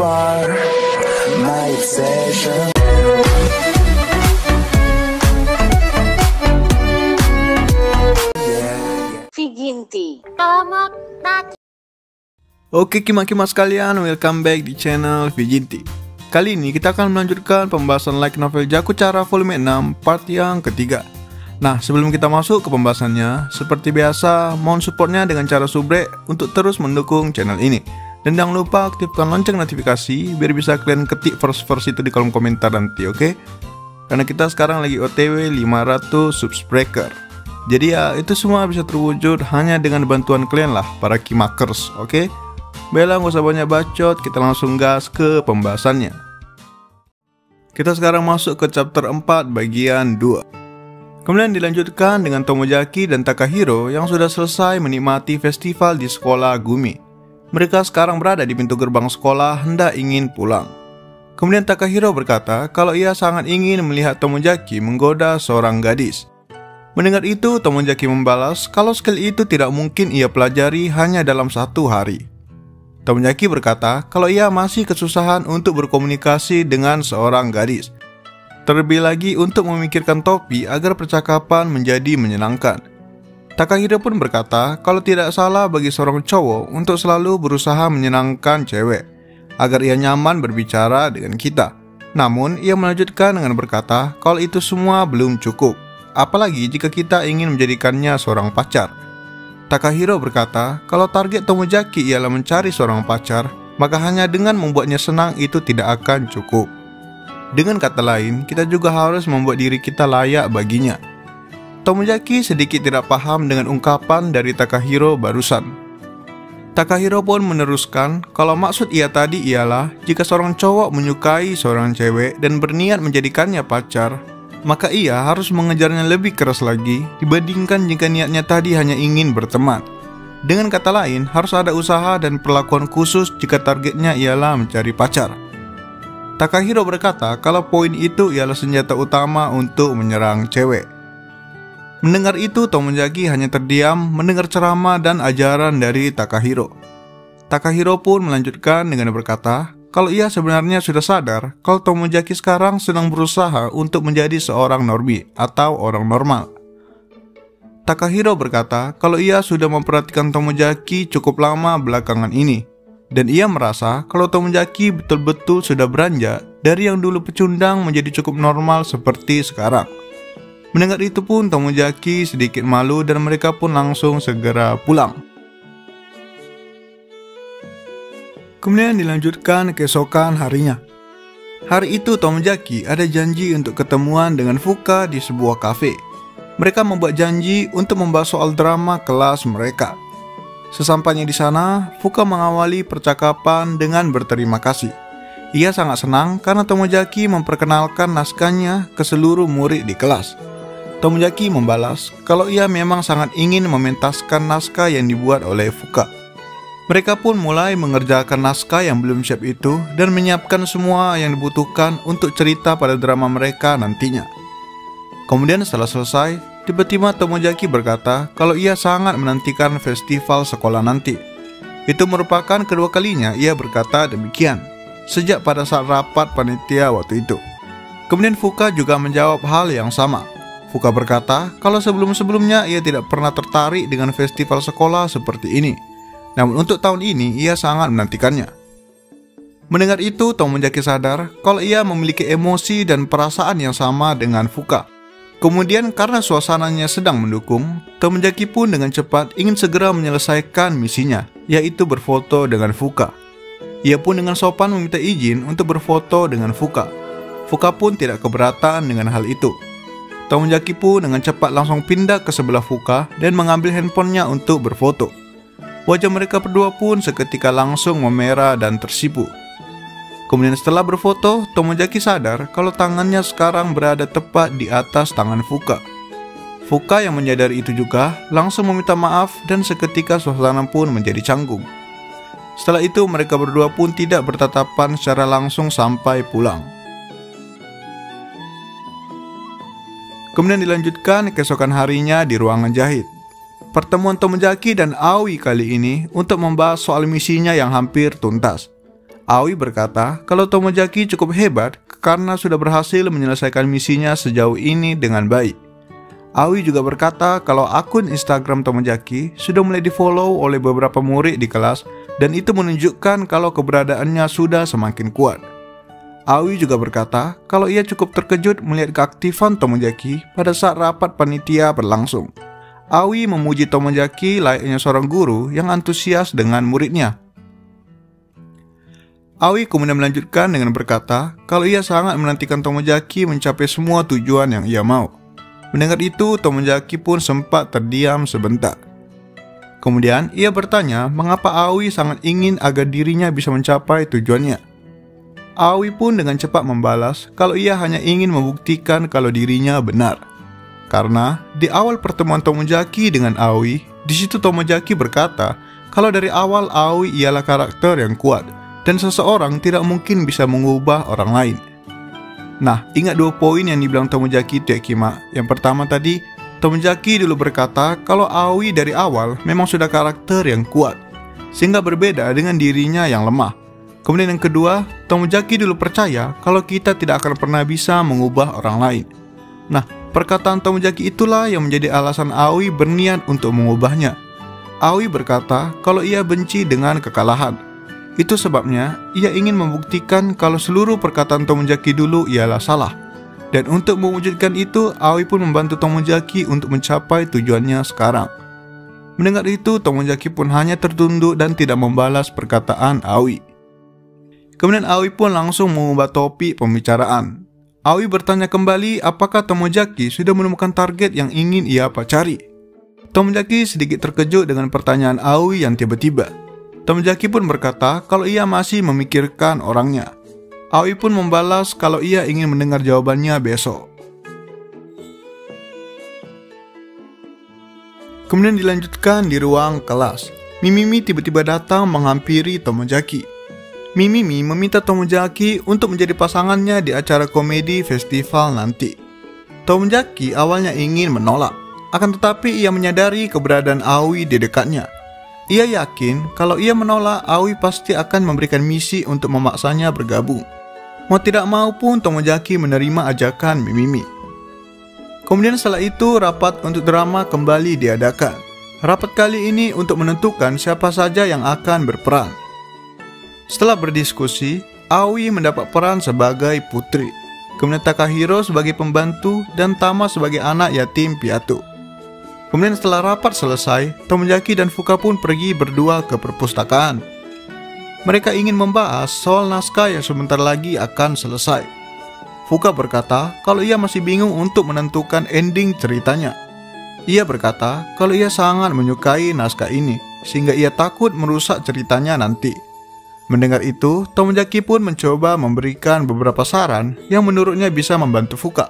are my obsession. Viginti. Oke kimak-kimak sekalian, welcome back di channel Viginti. Kali ini kita akan melanjutkan pembahasan light novel Jakuchara volume 6 part yang ketiga. Nah, sebelum kita masuk ke pembahasannya, seperti biasa, mohon supportnya dengan cara subrek untuk terus mendukung channel ini. Dan jangan lupa aktifkan lonceng notifikasi biar bisa kalian ketik verse-verse itu di kolom komentar nanti, oke? Karena kita sekarang lagi OTW 500 subscriber. Jadi ya, itu semua bisa terwujud hanya dengan bantuan kalian lah, para kimakers, oke? Baiklah, nggak usah banyak bacot, kita langsung gas ke pembahasannya. Kita sekarang masuk ke chapter 4 bagian 2. Kemudian dilanjutkan dengan Tomozaki dan Takahiro yang sudah selesai menikmati festival di sekolah Gumi. Mereka sekarang berada di pintu gerbang sekolah hendak ingin pulang. Kemudian Takahiro berkata kalau ia sangat ingin melihat Tomozaki menggoda seorang gadis. Mendengar itu, Tomozaki membalas kalau skill itu tidak mungkin ia pelajari hanya dalam 1 hari. Tomozaki berkata kalau ia masih kesusahan untuk berkomunikasi dengan seorang gadis. Terlebih lagi untuk memikirkan topi agar percakapan menjadi menyenangkan. Takahiro pun berkata kalau tidak salah bagi seorang cowok untuk selalu berusaha menyenangkan cewek agar ia nyaman berbicara dengan kita. Namun ia melanjutkan dengan berkata kalau itu semua belum cukup, apalagi jika kita ingin menjadikannya seorang pacar. Takahiro berkata kalau target Tomozaki ialah mencari seorang pacar, maka hanya dengan membuatnya senang itu tidak akan cukup. Dengan kata lain, kita juga harus membuat diri kita layak baginya. Tomozaki sedikit tidak paham dengan ungkapan dari Takahiro barusan. Takahiro pun meneruskan kalau maksud ia tadi ialah jika seorang cowok menyukai seorang cewek dan berniat menjadikannya pacar, maka ia harus mengejarnya lebih keras lagi dibandingkan jika niatnya tadi hanya ingin berteman. Dengan kata lain, harus ada usaha dan perlakuan khusus jika targetnya ialah mencari pacar. Takahiro berkata kalau poin itu ialah senjata utama untuk menyerang cewek. Mendengar itu, Tomozaki hanya terdiam mendengar ceramah dan ajaran dari Takahiro. Takahiro pun melanjutkan dengan berkata kalau ia sebenarnya sudah sadar kalau Tomozaki sekarang sedang berusaha untuk menjadi seorang normi atau orang normal. Takahiro berkata kalau ia sudah memperhatikan Tomozaki cukup lama belakangan ini. Dan ia merasa kalau Tomozaki betul-betul sudah beranjak dari yang dulu pecundang menjadi cukup normal seperti sekarang. Mendengar itu pun Tomozaki sedikit malu dan mereka pun langsung segera pulang. Kemudian dilanjutkan keesokan harinya. Hari itu Tomozaki ada janji untuk ketemuan dengan Fuka di sebuah kafe. Mereka membuat janji untuk membahas soal drama kelas mereka. Sesampainya di sana, Fuka mengawali percakapan dengan berterima kasih. Ia sangat senang karena Tomozaki memperkenalkan naskahnya ke seluruh murid di kelas. Tomozaki membalas kalau ia memang sangat ingin mementaskan naskah yang dibuat oleh Fuka. Mereka pun mulai mengerjakan naskah yang belum siap itu dan menyiapkan semua yang dibutuhkan untuk cerita pada drama mereka nantinya. Kemudian setelah selesai, tiba-tiba Tomozaki berkata kalau ia sangat menantikan festival sekolah nanti. Itu merupakan kedua kalinya ia berkata demikian, sejak pada saat rapat panitia waktu itu. Kemudian Fuka juga menjawab hal yang sama. Fuka berkata kalau sebelum-sebelumnya ia tidak pernah tertarik dengan festival sekolah seperti ini. Namun untuk tahun ini ia sangat menantikannya. Mendengar itu, Tomozaki sadar kalau ia memiliki emosi dan perasaan yang sama dengan Fuka. Kemudian karena suasananya sedang mendukung, Tomozaki pun dengan cepat ingin segera menyelesaikan misinya, yaitu berfoto dengan Fuka. Ia pun dengan sopan meminta izin untuk berfoto dengan Fuka. Fuka pun tidak keberatan dengan hal itu. Tomozaki pun dengan cepat langsung pindah ke sebelah Fuka dan mengambil handphonenya untuk berfoto. Wajah mereka berdua pun seketika langsung memerah dan tersipu. Kemudian setelah berfoto, Tomozaki sadar kalau tangannya sekarang berada tepat di atas tangan Fuka. Fuka yang menyadari itu juga langsung meminta maaf dan seketika suasana pun menjadi canggung. Setelah itu mereka berdua pun tidak bertatapan secara langsung sampai pulang. Kemudian dilanjutkan keesokan harinya di ruangan jahit. Pertemuan Tomozaki dan Aoi kali ini untuk membahas soal misinya yang hampir tuntas. Aoi berkata kalau Tomojaki cukup hebat karena sudah berhasil menyelesaikan misinya sejauh ini dengan baik. Aoi juga berkata kalau akun Instagram Tomojaki sudah mulai di-follow oleh beberapa murid di kelas dan itu menunjukkan kalau keberadaannya sudah semakin kuat. Aoi juga berkata kalau ia cukup terkejut melihat keaktifan Tomojaki pada saat rapat panitia berlangsung. Aoi memuji Tomojaki layaknya seorang guru yang antusias dengan muridnya. Aoi kemudian melanjutkan dengan berkata kalau ia sangat menantikan Tomojaki mencapai semua tujuan yang ia mau. Mendengar itu, Tomojaki pun sempat terdiam sebentar. Kemudian ia bertanya mengapa Aoi sangat ingin agar dirinya bisa mencapai tujuannya. Aoi pun dengan cepat membalas kalau ia hanya ingin membuktikan kalau dirinya benar. Karena di awal pertemuan Tomojaki dengan Aoi, di situ Tomojaki berkata kalau dari awal Aoi ialah karakter yang kuat dan seseorang tidak mungkin bisa mengubah orang lain. Nah, ingat 2 poin yang dibilang Tomojaki itu ya Kima. Yang pertama tadi, Tomojaki dulu berkata kalau Aoi dari awal memang sudah karakter yang kuat, sehingga berbeda dengan dirinya yang lemah. Kemudian yang kedua, Tomojaki dulu percaya kalau kita tidak akan pernah bisa mengubah orang lain. Nah, perkataan Tomojaki itulah yang menjadi alasan Aoi berniat untuk mengubahnya. Aoi berkata kalau ia benci dengan kekalahan. Itu sebabnya ia ingin membuktikan kalau seluruh perkataan Tomojaki dulu ialah salah. Dan untuk mewujudkan itu, Aoi pun membantu Tomojaki untuk mencapai tujuannya sekarang. Mendengar itu, Tomojaki pun hanya tertunduk dan tidak membalas perkataan Aoi. Kemudian Aoi pun langsung mengubah topik pembicaraan. Aoi bertanya kembali apakah Tomojaki sudah menemukan target yang ingin ia pacari. Tomojaki sedikit terkejut dengan pertanyaan Aoi yang tiba-tiba. Tomojaki pun berkata kalau ia masih memikirkan orangnya. Aoi pun membalas kalau ia ingin mendengar jawabannya besok. Kemudian dilanjutkan di ruang kelas. Mimimi tiba-tiba datang menghampiri Tomojaki. Mimimi meminta Tomojaki untuk menjadi pasangannya di acara komedi festival nanti. Tomojaki awalnya ingin menolak, akan tetapi ia menyadari keberadaan Aoi di dekatnya. Ia yakin kalau ia menolak, Aoi pasti akan memberikan misi untuk memaksanya bergabung. Mau tidak mau pun Tomojaki menerima ajakan Mimimi. Kemudian setelah itu rapat untuk drama kembali diadakan. Rapat kali ini untuk menentukan siapa saja yang akan berperan. Setelah berdiskusi, Aoi mendapat peran sebagai putri, kemudian Takahiro sebagai pembantu dan Tama sebagai anak yatim piatu. Kemudian setelah rapat selesai, Tomojaki dan Fuka pun pergi berdua ke perpustakaan. Mereka ingin membahas soal naskah yang sebentar lagi akan selesai. Fuka berkata kalau ia masih bingung untuk menentukan ending ceritanya. Ia berkata kalau ia sangat menyukai naskah ini, sehingga ia takut merusak ceritanya nanti. Mendengar itu, Tomojaki pun mencoba memberikan beberapa saran yang menurutnya bisa membantu Fuka.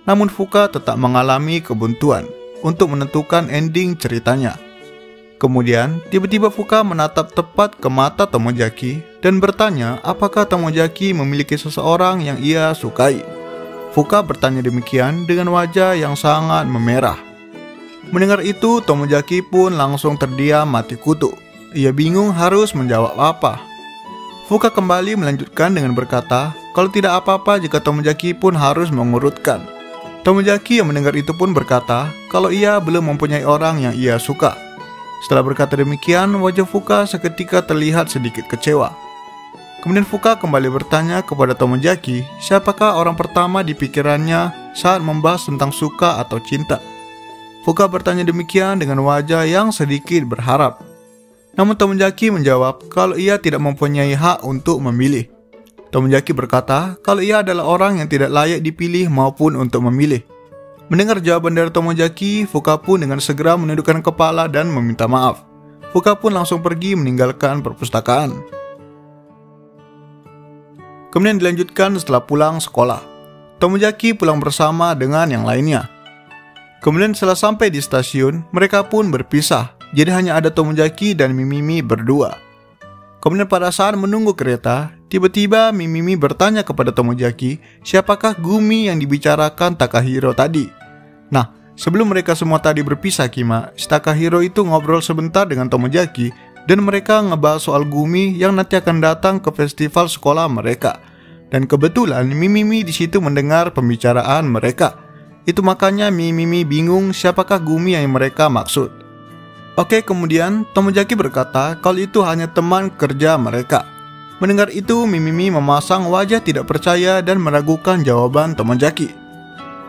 Namun Fuka tetap mengalami kebuntuan untuk menentukan ending ceritanya. Kemudian, tiba-tiba Fuka menatap tepat ke mata Tomojaki dan bertanya apakah Tomojaki memiliki seseorang yang ia sukai. Fuka bertanya demikian dengan wajah yang sangat memerah. Mendengar itu, Tomojaki pun langsung terdiam mati kutu. Ia bingung harus menjawab apa. Fuka kembali melanjutkan dengan berkata kalau tidak apa-apa jika Tomojaki pun harus mengurutkan. Tomojaki yang mendengar itu pun berkata kalau ia belum mempunyai orang yang ia suka. Setelah berkata demikian, wajah Fuka seketika terlihat sedikit kecewa. Kemudian Fuka kembali bertanya kepada Tomojaki siapakah orang pertama di pikirannya saat membahas tentang suka atau cinta. Fuka bertanya demikian dengan wajah yang sedikit berharap. Namun Tomojaki menjawab kalau ia tidak mempunyai hak untuk memilih. Tomojaki berkata kalau ia adalah orang yang tidak layak dipilih maupun untuk memilih. Mendengar jawaban dari Tomojaki, Fuka pun dengan segera menundukkan kepala dan meminta maaf. Fuka pun langsung pergi meninggalkan perpustakaan. Kemudian dilanjutkan setelah pulang sekolah. Tomojaki pulang bersama dengan yang lainnya. Kemudian setelah sampai di stasiun, mereka pun berpisah. Jadi hanya ada Tomojaki dan Mimimi berdua. Kemudian pada saat menunggu kereta, tiba-tiba Mimimi bertanya kepada Tomojaki, siapakah Gumi yang dibicarakan Takahiro tadi? Nah, sebelum mereka semua tadi berpisah Kima, si Takahiro itu ngobrol sebentar dengan Tomojaki dan mereka ngebahas soal Gumi yang nanti akan datang ke festival sekolah mereka. Dan kebetulan Mimimi di situ mendengar pembicaraan mereka. Itu makanya Mimimi bingung siapakah Gumi yang mereka maksud. Oke, kemudian Tomojaki berkata kalau itu hanya teman kerja mereka. Mendengar itu, Mimimi memasang wajah tidak percaya dan meragukan jawaban Tomojaki.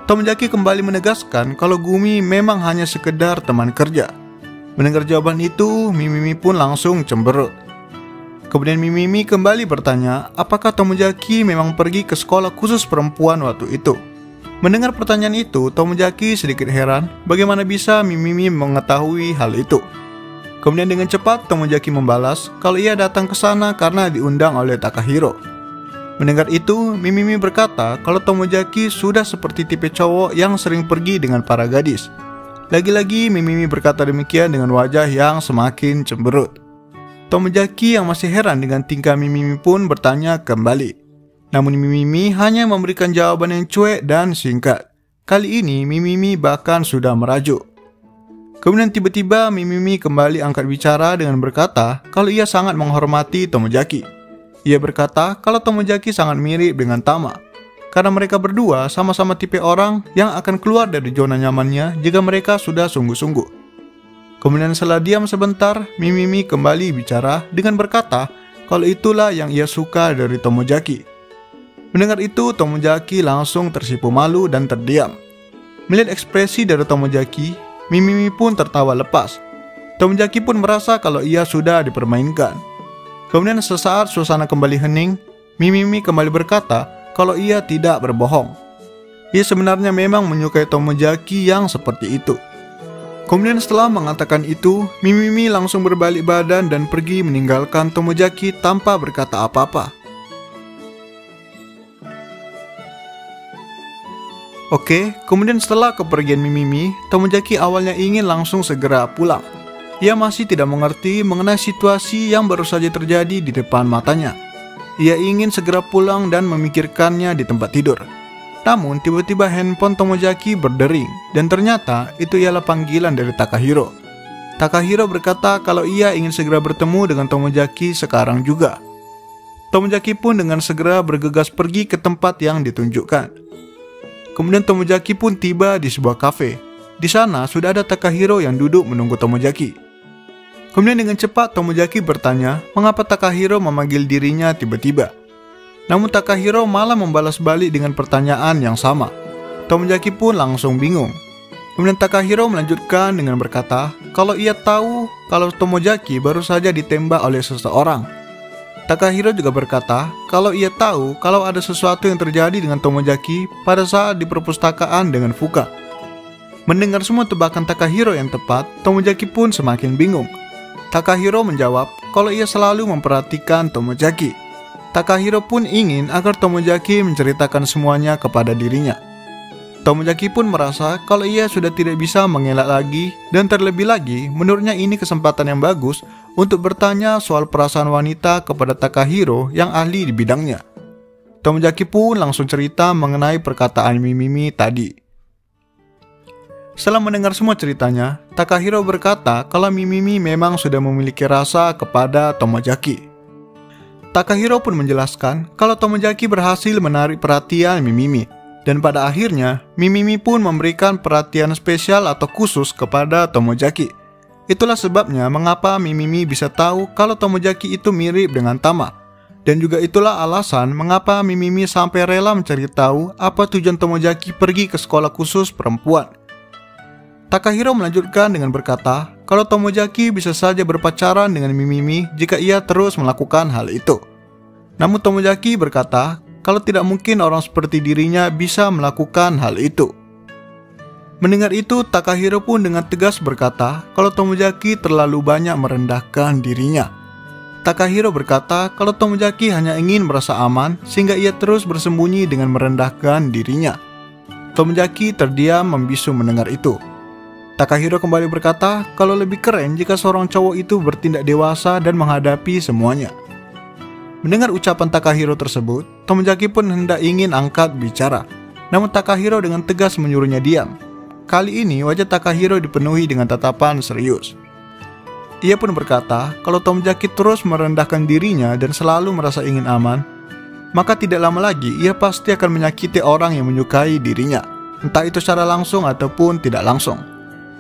Tomojaki kembali menegaskan kalau Gumi memang hanya sekedar teman kerja. Mendengar jawaban itu, Mimimi pun langsung cemberut. Kemudian Mimimi kembali bertanya apakah Tomojaki memang pergi ke sekolah khusus perempuan waktu itu. Mendengar pertanyaan itu, Tomojaki sedikit heran bagaimana bisa Mimimi mengetahui hal itu. Kemudian dengan cepat Tomojaki membalas kalau ia datang ke sana karena diundang oleh Takahiro. Mendengar itu, Mimimi berkata kalau Tomojaki sudah seperti tipe cowok yang sering pergi dengan para gadis. Lagi-lagi Mimimi berkata demikian dengan wajah yang semakin cemberut. Tomojaki yang masih heran dengan tingkah Mimimi pun bertanya kembali. Namun Mimimi hanya memberikan jawaban yang cuek dan singkat. Kali ini Mimimi bahkan sudah merajuk. Kemudian tiba-tiba Mimimi kembali angkat bicara dengan berkata kalau ia sangat menghormati Tomojaki. Ia berkata kalau Tomojaki sangat mirip dengan Tama, karena mereka berdua sama-sama tipe orang yang akan keluar dari zona nyamannya jika mereka sudah sungguh-sungguh. Kemudian setelah diam sebentar, Mimimi kembali bicara dengan berkata kalau itulah yang ia suka dari Tomojaki. Mendengar itu, Tomojaki langsung tersipu malu dan terdiam. Melihat ekspresi dari Tomojaki, Mimimi pun tertawa lepas. Tomojaki pun merasa kalau ia sudah dipermainkan. Kemudian sesaat suasana kembali hening, Mimimi kembali berkata kalau ia tidak berbohong. Ia sebenarnya memang menyukai Tomojaki yang seperti itu. Kemudian setelah mengatakan itu, Mimimi langsung berbalik badan dan pergi meninggalkan Tomojaki tanpa berkata apa-apa. Oke, kemudian setelah kepergian Mimimi, Tomojaki awalnya ingin langsung segera pulang. Ia masih tidak mengerti mengenai situasi yang baru saja terjadi di depan matanya. Ia ingin segera pulang dan memikirkannya di tempat tidur. Namun tiba-tiba handphone Tomojaki berdering dan ternyata itu ialah panggilan dari Takahiro. Takahiro berkata kalau ia ingin segera bertemu dengan Tomojaki sekarang juga. Tomojaki pun dengan segera bergegas pergi ke tempat yang ditunjukkan. Kemudian Tomojaki pun tiba di sebuah kafe. Di sana sudah ada Takahiro yang duduk menunggu Tomojaki. Kemudian dengan cepat Tomojaki bertanya mengapa Takahiro memanggil dirinya tiba-tiba. Namun Takahiro malah membalas balik dengan pertanyaan yang sama. Tomojaki pun langsung bingung. Kemudian Takahiro melanjutkan dengan berkata kalau ia tahu kalau Tomojaki baru saja ditembak oleh seseorang. Takahiro juga berkata kalau ia tahu kalau ada sesuatu yang terjadi dengan Tomojaki pada saat di perpustakaan dengan Fuka. Mendengar semua tebakan Takahiro yang tepat, Tomojaki pun semakin bingung. Takahiro menjawab kalau ia selalu memperhatikan Tomojaki. Takahiro pun ingin agar Tomojaki menceritakan semuanya kepada dirinya. Tomojaki pun merasa kalau ia sudah tidak bisa mengelak lagi dan terlebih lagi menurutnya ini kesempatan yang bagus untuk bertanya soal perasaan wanita kepada Takahiro yang ahli di bidangnya. Tomojaki pun langsung cerita mengenai perkataan Mimimi tadi. Setelah mendengar semua ceritanya, Takahiro berkata kalau Mimimi memang sudah memiliki rasa kepada Tomojaki. Takahiro pun menjelaskan kalau Tomojaki berhasil menarik perhatian Mimimi, dan pada akhirnya Mimimi pun memberikan perhatian spesial atau khusus kepada Tomojaki. Itulah sebabnya mengapa Mimimi bisa tahu kalau Tomojaki itu mirip dengan Tama, dan juga itulah alasan mengapa Mimimi sampai rela mencari tahu apa tujuan Tomojaki pergi ke sekolah khusus perempuan. Takahiro melanjutkan dengan berkata kalau Tomojaki bisa saja berpacaran dengan Mimimi jika ia terus melakukan hal itu. Namun Tomojaki berkata kalau tidak mungkin orang seperti dirinya bisa melakukan hal itu. Mendengar itu, Takahiro pun dengan tegas berkata kalau Tomojaki terlalu banyak merendahkan dirinya. Takahiro berkata kalau Tomojaki hanya ingin merasa aman sehingga ia terus bersembunyi dengan merendahkan dirinya. Tomojaki terdiam membisu mendengar itu. Takahiro kembali berkata kalau lebih keren jika seorang cowok itu bertindak dewasa dan menghadapi semuanya. Mendengar ucapan Takahiro tersebut, Tomojaki pun hendak ingin angkat bicara. Namun Takahiro dengan tegas menyuruhnya diam. Kali ini wajah Takahiro dipenuhi dengan tatapan serius. Ia pun berkata kalau Tomojaki terus merendahkan dirinya dan selalu merasa ingin aman, maka tidak lama lagi ia pasti akan menyakiti orang yang menyukai dirinya, entah itu secara langsung ataupun tidak langsung.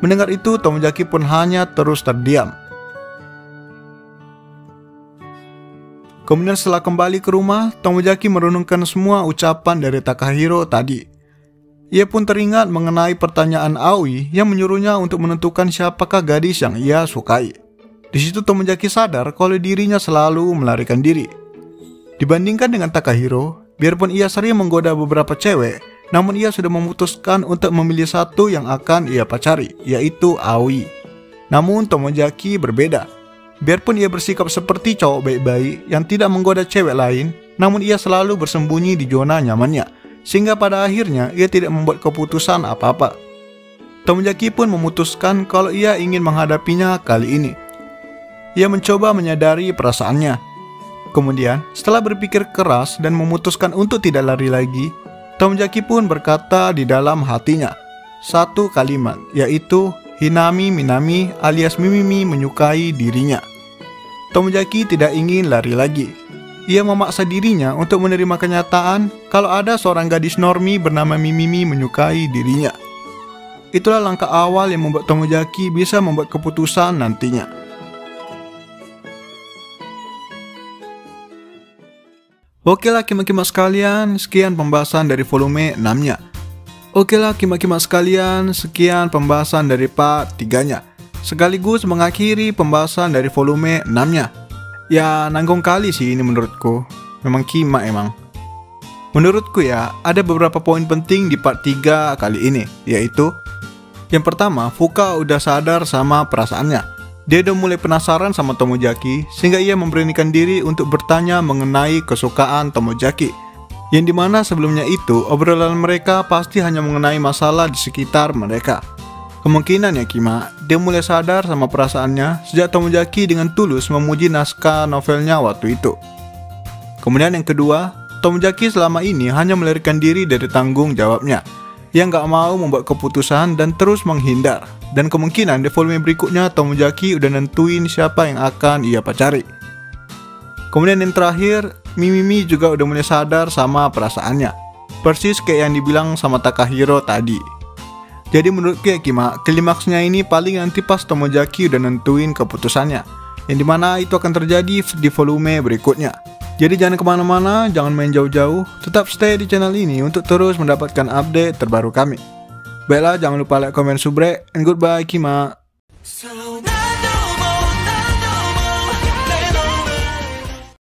Mendengar itu, Tomojaki pun hanya terus terdiam. Kemudian setelah kembali ke rumah, Tomojaki merenungkan semua ucapan dari Takahiro tadi. Ia pun teringat mengenai pertanyaan Aoi yang menyuruhnya untuk menentukan siapakah gadis yang ia sukai. Di situ Tomojaki sadar kalau dirinya selalu melarikan diri. Dibandingkan dengan Takahiro, biarpun ia sering menggoda beberapa cewek, namun ia sudah memutuskan untuk memilih satu yang akan ia pacari, yaitu Aoi. Namun Tomojaki berbeda. Biarpun ia bersikap seperti cowok baik-baik yang tidak menggoda cewek lain, namun ia selalu bersembunyi di zona nyamannya, sehingga pada akhirnya ia tidak membuat keputusan apa-apa. Tomojaki pun memutuskan kalau ia ingin menghadapinya kali ini. Ia mencoba menyadari perasaannya. Kemudian, setelah berpikir keras dan memutuskan untuk tidak lari lagi, Tomojaki pun berkata di dalam hatinya satu kalimat, yaitu Hinami Minami alias Mimimi menyukai dirinya. Tomojaki tidak ingin lari lagi. Ia memaksa dirinya untuk menerima kenyataan kalau ada seorang gadis normi bernama Mimimi menyukai dirinya. Itulah langkah awal yang membuat Tomojaki bisa membuat keputusan nantinya. Okelah kimak-kimak sekalian, sekian pembahasan dari volume 6-nya. Okelah kimak-kimak sekalian, sekian pembahasan dari part 3-nya. Sekaligus mengakhiri pembahasan dari volume 6-nya. Ya, nanggung kali sih ini menurutku. Memang kimak emang. Menurutku ya, ada beberapa poin penting di part 3 kali ini, yaitu yang pertama, Fuka udah sadar sama perasaannya. Dia udah mulai penasaran sama Tomojaki, sehingga ia memberanikan diri untuk bertanya mengenai kesukaan Tomojaki. Yang dimana sebelumnya itu, obrolan mereka pasti hanya mengenai masalah di sekitar mereka. Kemungkinan ya Kima, dia mulai sadar sama perasaannya sejak Tomojaki dengan tulus memuji naskah novelnya waktu itu. Kemudian yang kedua, Tomojaki selama ini hanya melarikan diri dari tanggung jawabnya. Ia nggak mau membuat keputusan dan terus menghindar. Dan kemungkinan di volume berikutnya Tomojaki udah nentuin siapa yang akan ia pacari. Kemudian yang terakhir, Mimimi juga udah mulai sadar sama perasaannya. Persis kayak yang dibilang sama Takahiro tadi. Jadi menurutku ya Kima, klimaksnya ini paling nanti pas Tomojaki udah nentuin keputusannya, yang dimana itu akan terjadi di volume berikutnya. Jadi jangan kemana-mana, jangan main jauh-jauh, tetap stay di channel ini untuk terus mendapatkan update terbaru kami. Baiklah, jangan lupa like, comment, subscribe, and goodbye Kima.